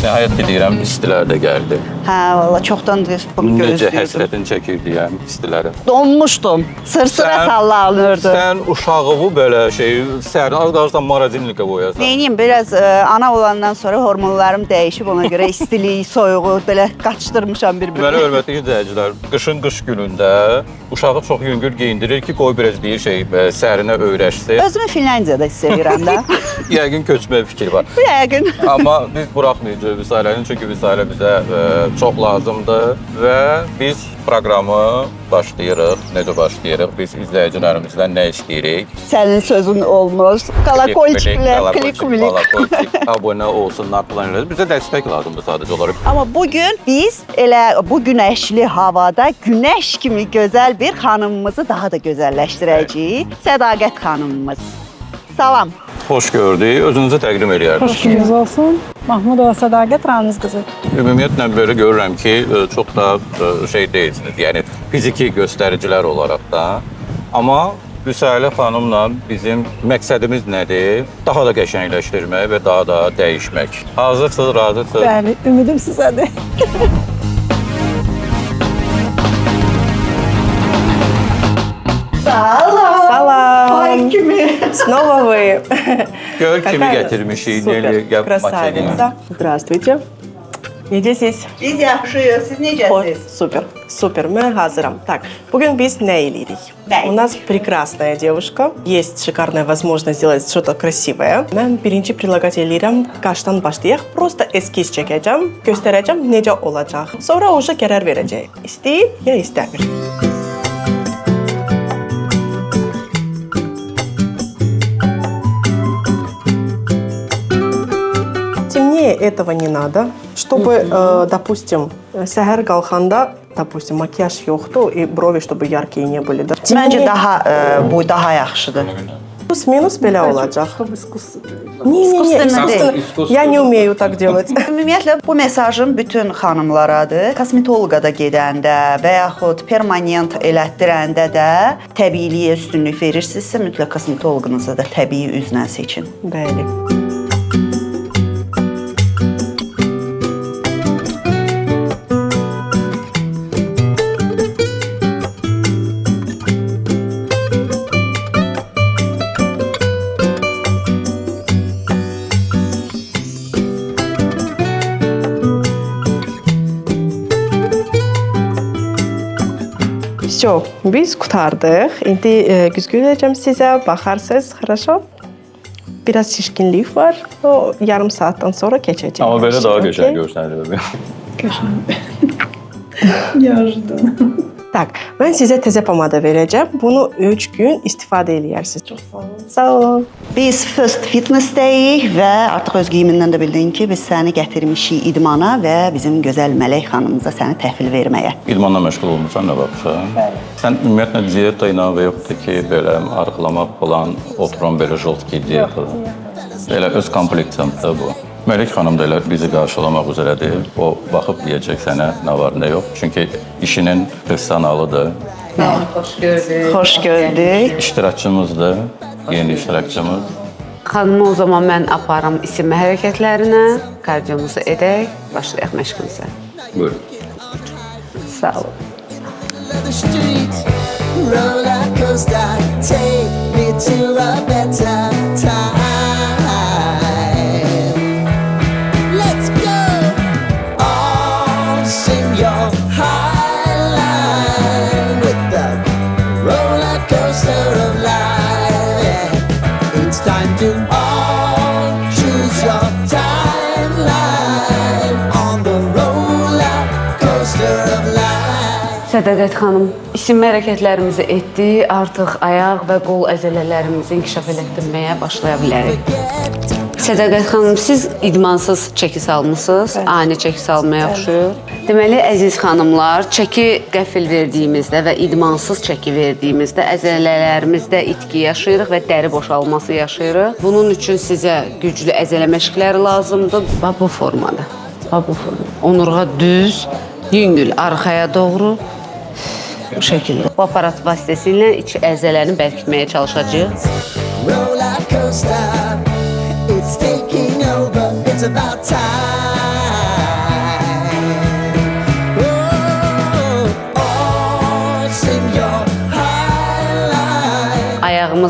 Nəhayət ki, deyirəm, istilər də gəldi. Hə, valla çoxdandır bunu Necə gözləyirdim. həsrətini çəkirdiyəm istilərə. Donmuşdum. Sırsıra sallanırdı. Sən uşağı belə səhər az qalırsan marazinlikə qoyasan. Neyim, biraz ana olandan sonra hormonlarım dəyişib, ona görə istilik, soyuğu belə qaçdırmışam bir-birinə. Mənə hörmətli izləyicilər, qışın qış günündə uşağı çox yüngül geyindirir ki, qoy biraz deyir səhərinə öyrəşsin. Özümü Finlandiyada hiss edirəm də. Yəqin köçmə fikri var. Yəqin. Amma biz buraxmayacağıq Vüsalənin, çünki Vüsalə bizə çox lazımdır və biz proqramı başlayırıq. Necə başlayırıq? Biz izləyicilərimizdən nə istəyirik? Sənin sözün olmaz. Kalakolçiklər, klik-milik. Abunə olsunlar falan. Bizə dəstək lazımdır sadəcə olaraq. Amma bugün biz elə bu günəşli havada günəş kimi gözəl bir xanımımızı daha da gözəlləşdirəcəyik. Sədaqət xanımımız. Salam. Xoş gördük. Özünüzü təqdim edərsiniz. Xoş gününüz olsun. Mahmudova Sədaqət Ramiz qızı. Ümumiyyətlə belə görürəm ki, çox da deyilsiniz. Yəni fiziki göstəricilər olaraq da. Amma Vüsalə xanımla bizim məqsədimiz nədir? Daha da qəşəngləşdirmək və daha da dəyişmək. Hazırsınız, razısınız? Bəli, ümidim sizədir. Salam. Salam. Ay kimi. Снова вы. Gör kimi gətirmişik, Neli, gəl Красавица. Здравствуйте. Necəsiz? Biz yaxşıyıq. Siz necəsiz? Супер, супер. Мы hazıram. Так, bugün biz ne eləyirik? У нас прекрасная девушка. Есть шикарная возможность сделать что-то красивое. Mən birinci прилагать eləyirəm. Qaşdan başlayaq. Просто eskiz çəkəcəm, göstərəcəm necə olacaq. Sonra уже qərar verəcəyik. İstəyir ya istəmir. Темнее этого не надо, чтобы, допустим, səhər qalxanda, допустим, макияж yoxdur, и брови, чтобы яркие не были. Да? Məncə bu daha yaxşıdır. Плюс-минус belə olacaq. İskustvенно deyil. Я не умею так делать. Ümumiyyətlə bu mesajım bütün xanımlaradır. Kosmetoloqa da gedəndə və yaxud permanent elətdirəndə də təbiiliyə üstünlük verirsinizsə, mütləq kosmetoloqunuzu da təbii üzlə seçin. Bəli. Все, biz qutardıq. İndi güzgü verəcəm sizə, baxarsınız, хорошо? Biraz şişkinlik var. O yarım saatdan sonra keçəcək. Amma belə daha qəşəng görsənir. Neожиданно. Tak, mən sizə təzə pomada verəcəm. Bunu 3 gün istifadə eləyərsiniz. Çox sağ olun. Sağ olun. Biz First Fitnessdəyik və artıq öz geyimindən də bildin ki, biz səni gətirmişik idmana və bizim gözəl Mələk xanımıza səni təhvil verməyə. İdmanla məşğul olmuşsan nə vaxtsa? Bəli. Sən ümumiyyətlə diyeta ilə və yoxdur ki, belə arıqlamaq falan, oturan belə joltki diyeta. Elə öz kompleksiyamdır bu. Mələk xanım da elə bizi qarşılamaq üzrədir. O baxıb deyəcək sənə nə var, nə yox. Çünki işinin professionalıdır. Xoş gördük. Xoş gördük. İştirakçımızdır, yeni iştirakçımız. Xanımı o zaman mən aparım isinmə hərəkətlərinə, kardiomuzu edək, başlayaq məşqimizə. Buyurun. Sağ olun. The streets, roller coaster, take me to a better time. Let's go, all sing your high line with the roller coaster of life. Yeah. It's time to all choose your timeline on the roller coaster of life. Sədaqət xanım, isinmə hərəkətlərimizi etdik, artıq ayaq və qol əzələlərimizi inkişaf elətdirməyə başlaya bilərik. Sədaqət xanım, siz idmansız çəki salmısınız, ani çəki salmaya oxşuyur. Deməli, əziz xanımlar, çəki qəfil verdiyimizdə və idmansız çəki verdiyimizdə əzələlərimizdə itki yaşayırıq və dəri boşalması yaşayırıq. Bunun üçün sizə güclü əzələ məşqləri lazımdır. Bax, bu formada. Bax, bu formada. Onurğa düz, yüngül arxaya doğru. Bu şəkildə. Bu aparat vasitəsilə iç əzələni bərkitməyə çalışacağıq. Roller coaster, it's taking over, it's about time.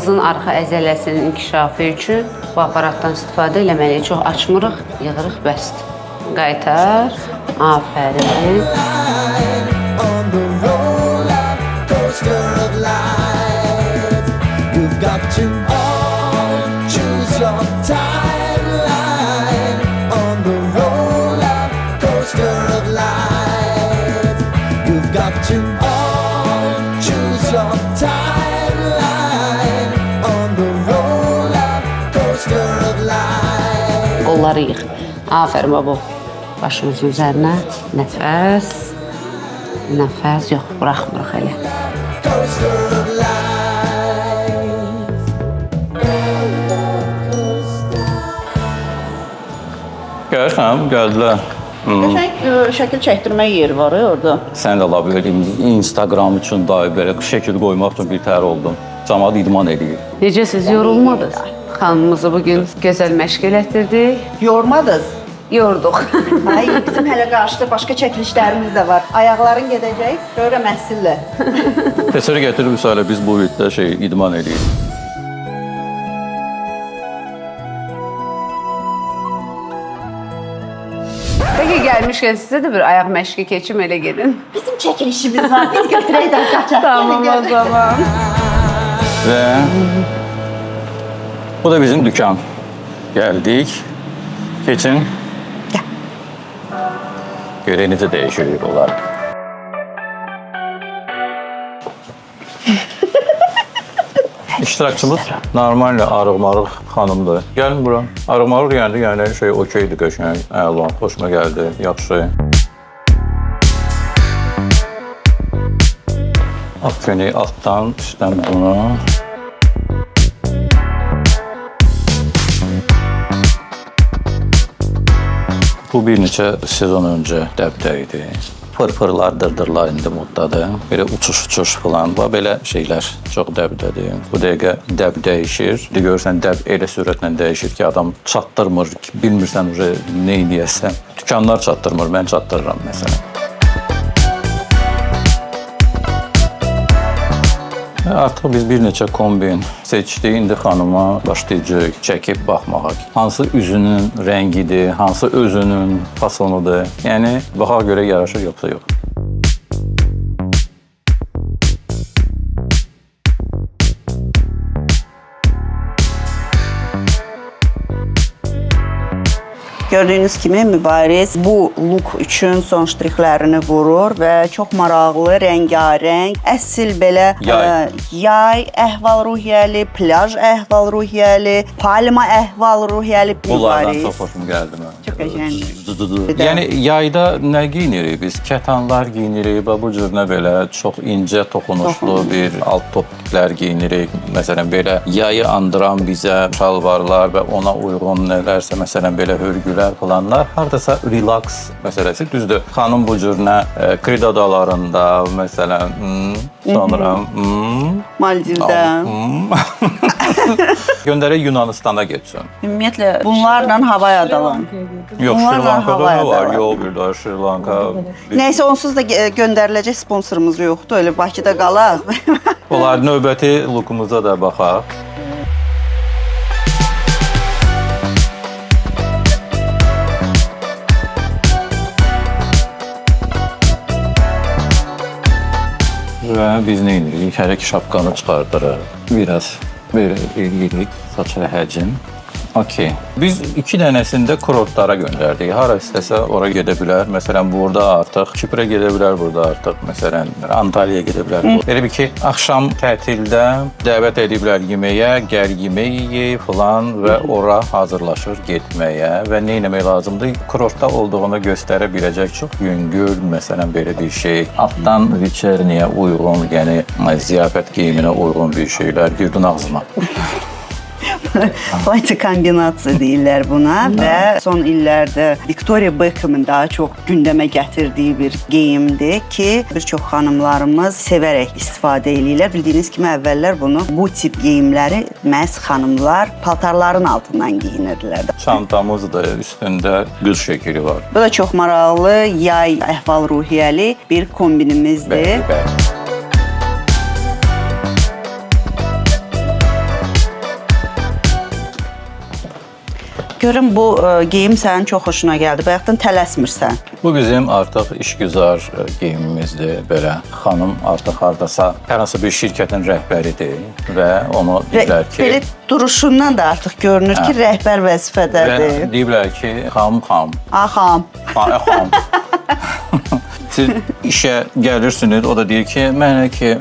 Başımızın arxa əzələsinin inkişafı üçün bu aparatdan istifadə eləməliyik. Çox açmırıq, yığırıq, bəsdir. Qaytar. Afərin. On the roller coaster of life, you've got to all choose your timeline. On the roller coaster of life, you've got to all choose your timeline. On the roller coaster of life. Qolları yığ. Afərin baba. Başımızın üzərinə nəfəs. Nəfəs yox, buraxmırıq elə. Coaster of life. Görürsən, gəldilər. Qəşəng şəkil çəkdirmə yeri var orada. Sən də la belə Instagram üçün dahi belə şəkil qoymaq üçün bir təhər oldun. Camaat idman edir. Necə siz yorulmadınız? Xanımımızı bugün gözəl məşq elətdirdik. Yormadınız. Yorduq. Ay, bizim hələ qarşıda başqa çəkilişlərimiz də var. Ayaqların gedəcək, görürəm əsillə. Keçər gətirib üsələ biz bu ildə idman edirik. Peki gəlmişkən sizə də bir ayaq məşqi keçim elə gedin. Bizim çəkilişimiz var, biz götürək də qaçaq. Tamam o zaman. Və bu da bizim dükan. Gəldik. Keçin. Görək necə dəyişirik onları. İştirakçımız normallə arıq-marıq xanımdır. Gəlin bura. Arıq-marıq yəni okeydir, qəşəng, əla, xoşuma gəldi, yaxşı. Afgəni altdan, üstdən bunu. Bu bir neçə sezon öncə dəbdə idi. Fırfırlar, dırdırlar indi moddadır. Belə uçuş falan, belə şeylər çox dəbdədir. Bu dəqiqə dəb dəyişir. Görürsən, dəb elə sürətlə dəyişir ki, adam çatdırmır, bilmirsən nə edəyəsən. Dükanlar çatdırmır, mən çatdırıram məsələn. Artıq biz bir neçə kombin seçdik. İndi xanıma başlayacaq çəkib baxmağa. Hansı üzünün rəngidir, hansı özünün fasonudur. Yəni, baxaq görə yaraşır, yoxsa yox. Gördüyünüz kimi Mübariz bu look üçün son ştrixlərini vurur və çox maraqlı, rəngarəng, əsl belə yay əhval-ruhiyyəli, plaj əhval-ruhiyyəli, palma əhval-ruhiyyəli Bunlardan Mübariz. çox xoşum gəldi mənə. Çox qəşəngdir. Yəni, yayda nə giyinirik biz? Kətanlar giyinirik, bu cür nə belə çox incə, toxunuşlu bir alt topiklər giyinirik. Məsələn, belə yayı andıran bizə şalvarlar və ona uyğun nələrsə, məsələn, belə hörgülər falanlar, haradasa relax məsələsi. Düzdür, xanım bu cür nə Krid adalarında, məsələn, sonra Maldivdə. Göndərək Yunanistana getsin. Ümumiyyətlə, bunlarla Havay adaları. Yox, Bunlarla Şri Lankada Havay da var, adaları. yox, bir də Şri Lanka. Nəysə, onsuz da göndəriləcək sponsorumuz yoxdur, öyle Bakıda qalaq. Onlar növbəti lookumuza da baxaq. Və biz nə edirik? Hər iki şapkanı çıxardırıq. Biraz belə eləyirik, saçlı həcim. Okey. Biz 2 dənəsində kurortlara göndərdik. Hara istəsə ora gedə bilər. Məsələn, burada artıq Kiprə gedə bilər, burada artıq məsələn Antalyaya gedə bilər. Elə bir ki, axşam tətildə dəvət ediblər yeməyə, gəl yemək yeyib falan və ora hazırlaşır getməyə və nə etmək lazımdır? Kurortda olduğunu göstərə biləcək çox yüngül, məsələn belə bir şey. Altdan вечерniyə uyğun, yəni ziyafət geyiminə uyğun bir şeylər girdin ağzıma. White kombinasiya deyirlər buna və son illərdə Victoria Beckham'ın daha çox gündəmə gətirdiyi bir geyimdir ki, bir çox xanımlarımız sevərək istifadə edirlər. Bildiyiniz kimi əvvəllər bu tip geyimləri məhz xanımlar paltarların altından geyinirdilər. Çantamız da üstündə qız şəkili var. Bu da çox maraqlı, yay əhval-ruhiyyəli bir kombinimizdir. Bəli, bəli. Görüm bu geyim sənin çox xoşuna gəldi. Bayaqdan tələsmirsən. Bu bizim artıq işgüzar geyimimizdir. Belə xanım artıq hardasa hər hansı bir şirkətin rəhbəridir və onu deyirlər ki, Belə duruşundan da artıq görünür ki, rəhbər vəzifədədir. və deyirlər ki, xanım. Axam. Xanım. Siz işə gəlirsiniz, o da deyir ki, mənə ki,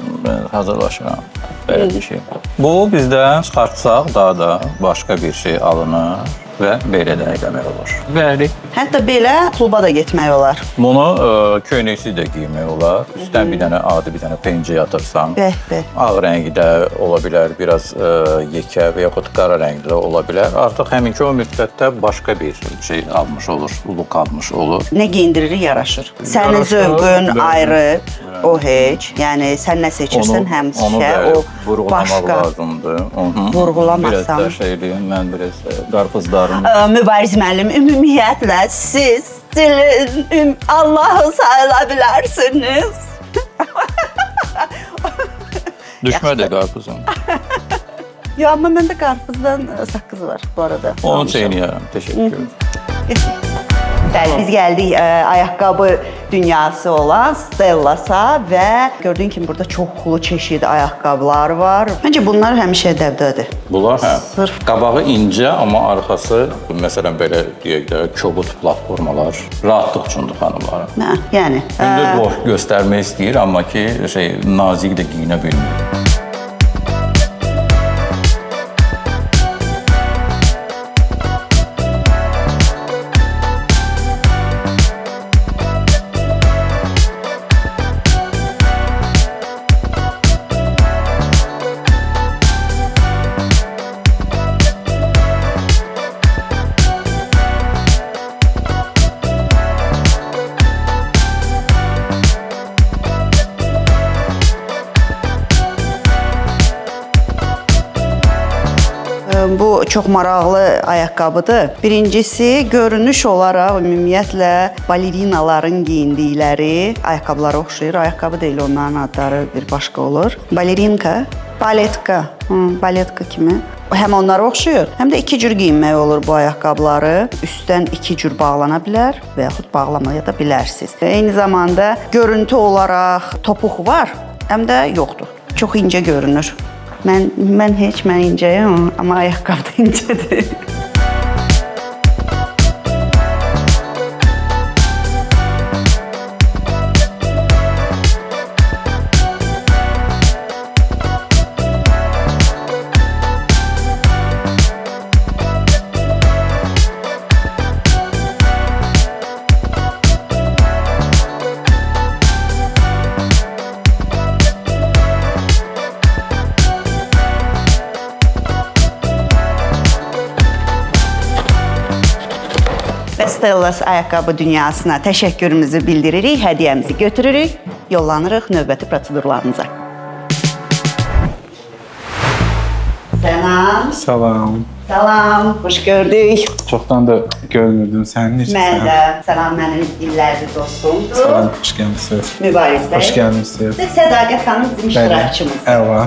hazırlaşıram. Belə bir şey. Bu bizdən çıxartsaq daha da başqa bir şey alınır və belə də eləmək olur. Bəli. Hətta belə kluba da getmək olar. Bunu köynəksiz də giymək olar. Üstdən bir dənə adi bir dənə pencə yatırsan. Bəh. Ağ rəngi də ola bilər, biraz yekə və yaxud qara rəngli də ola bilər. Artıq həminki o müddətdə başqa bir şey almış olur, look almış olur. Nə geyindirir yaraşır. Sənin Yaraşır, zövqün bəli. ayrı, o heç. Yəni sən nə seçirsən həmişə o vurğulamaq başqa. lazımdır. Vurğulamasan. Biraz da şey deyim, mən biraz qarpızların Mübariz müəllim, ümumiyyətlə siz dilin Allahı sayıla bilərsiniz. düşmədi qarpızın. Yo, amma məndə qarpızdan saqqız var bu arada. Onu çeynəyərəm. Təşəkkür ederim. Bəli, biz gəldik ayaqqabı dünyası olan Stellasa və gördüyün kimi burada çoxlu çeşid ayaqqabılar var. Məncə bunlar həmişə dəbdədir. Bunlar Sırf- qabağı incə, amma arxası məsələn belə deyək də kobud platformalar rahatlıq üçündür xanımlara. Hə, yəni. İndi boş göstərmək istəyir, amma ki nazik də giyinə bilmir. Bu çox maraqlı ayaqqabıdır. Birincisi, görünüş olaraq ümumiyyətlə balerinaların geyindikləri ayaqqabılara oxşayır. Ayaqqabı deyil, onların adları bir başqa olur. Balerinka, baletka, baletka kimi. Həm onlara oxşayır, həm də iki cür geyinmək olur bu ayaqqabıları. Üstdən iki cür bağlana bilər və yaxud bağlamaya da bilərsiniz. Eyni zamanda görüntü olaraq topuq var, həm də yoxdur. Çox incə görünür. Mən heç mən incəyəm, amma ayaqqabı da incədir. Stellas ayaqqabı dünyasına təşəkkürümüzü bildiririk, hədiyyəmizi götürürük, yollanırıq növbəti prosedurlarımıza. Salam. Salam. Salam, xoş gördük. Çoxdan da görmürdüm səni. Necəsən? Mən də, salam mənim illərdir dostumdur. Salam, xoş gəlmisiniz. Mübariz bəy. Xoş gəlmisiniz. Sədaqət xanım bizim iştirakçımız. Əla.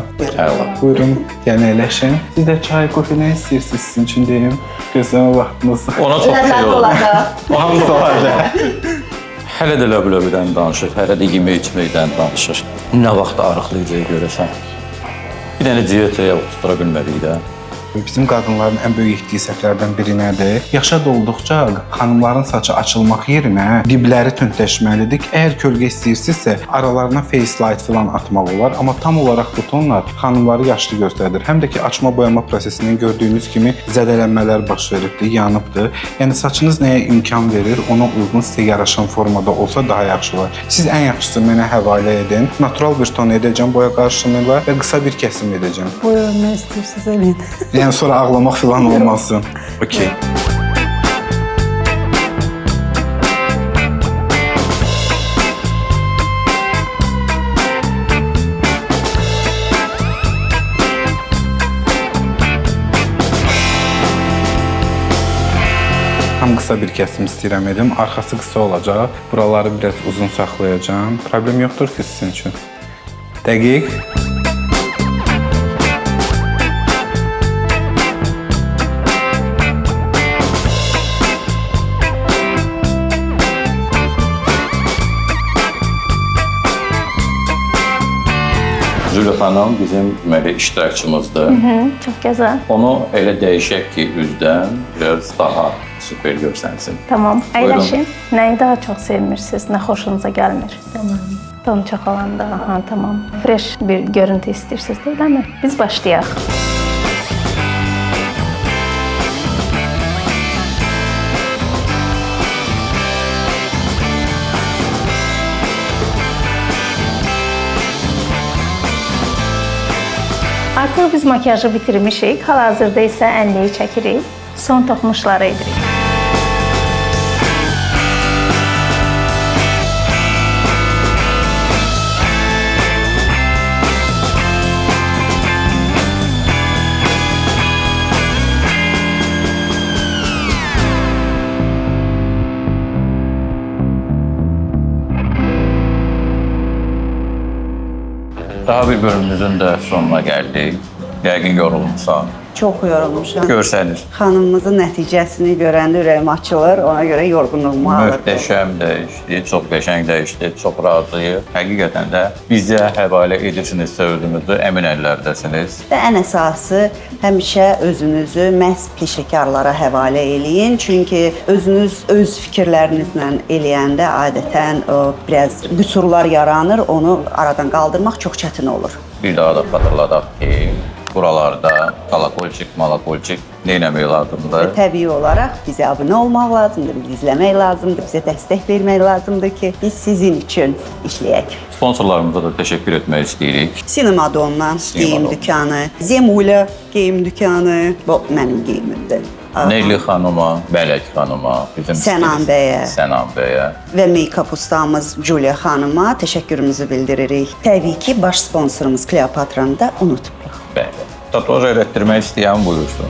Əla. Buyurun, gəlin əyləşin. Siz də çay, kofe nə istəyirsiniz sizin üçün deyim. Gözləmə vaxtınız. Ona çox şey Ləzzət olur. olacaq. O hamısı var. Hələ də löb-löbüdən danışır, hələ də yemək-içməkdən danışır. Nə vaxt arıqlayacaq görəsən? Bir dənə diyetaya tutura bilmədik də. Bizim qadınların ən böyük etdiyi səhvlərdən biri nədir? Yaşa dolduqca xanımların saçı açılmaq yerinə dibləri tündləşməlidir. Əgər kölgə istəyirsinizsə, aralarına face light filan atmaq olar, amma tam olaraq bu tonlar xanımları yaşlı göstərir. Həm də ki, açma boyama prosesindən gördüyünüz kimi zədələnmələr baş veribdir, yanıbdır. Yəni saçınız nəyə imkan verir, ona uyğun sizə yaraşan formada olsa daha yaxşı olar. Siz ən yaxşısı mənə həvalə edin. Natural bir ton edəcəm boya qarışımı ilə və qısa bir kəsim edəcəm. Buyurun, nə istəyirsiniz eləyin. Yəni sonra ağlamaq filan olmasın. Okey. Tam qısa bir kəsim istəyirəm edim. Arxası qısa olacaq. Buraları biraz uzun saxlayacağam. Problem yoxdur ki sizin üçün. Dəqiq. Julia xanım bizim deməli iştirakçımızdır. Çok güzel. Onu elə dəyişək ki, üzdən biraz daha super görsənsin. Tamam. Buyurun. Əyləşin. Nəyi daha çox sevmirsiniz? Nə xoşunuza gəlmir? Tamam. Ton çox olanda, aha, tamam. Fresh bir görüntü istəyirsiniz, deyilmi? Biz başlayaq. Artıq biz makiyajı bitirmişik. Hal-hazırda isə ənliyi çəkirik. Son toxunuşları edirik. Daha bir bölümümüzün də sonuna gəldik. Yəqin yorulmusan. Çox yorulmuşam. Görsəniz. Xanımımızın nəticəsini görəndə ürəyim açılır. Ona görə yorğunluğumu alır. Möhtəşəm dəyişdi, çox qəşəng dəyişdi, çox razıyıq. Həqiqətən də bizə həvalə edirsinizsə özünüzü, əmin əllərdəsiniz. Və ən əsası həmişə özünüzü məhz peşəkarlara həvalə eləyin. Çünki özünüz öz fikirlərinizlə eləyəndə adətən biraz qüsurlar yaranır. Onu aradan qaldırmaq çox çətin olur. Bir daha da xatırladaq ki, buralarda kalakolçik, malakolçik neynəmək lazımdır? Təbii olaraq bizə abunə olmaq lazımdır, bizi izləmək lazımdır, bizə dəstək vermək lazımdır ki, biz sizin üçün işləyək. Sponsorlarımıza da təşəkkür etmək istəyirik. Sinemadonna geyim dükanı, Zemula geyim dükanı, bu mənim geyimimdir. Neyli xanıma, Bələk xanıma, bizim Sənan bəyə. Sənan bəyə Və make-up ustamız Julia xanıma təşəkkürümüzü bildiririk. Təbii ki, baş sponsorumuz Kleopatranı da unutmuruq. bəli. Tatuaj elətdirmək istəyən buyursun.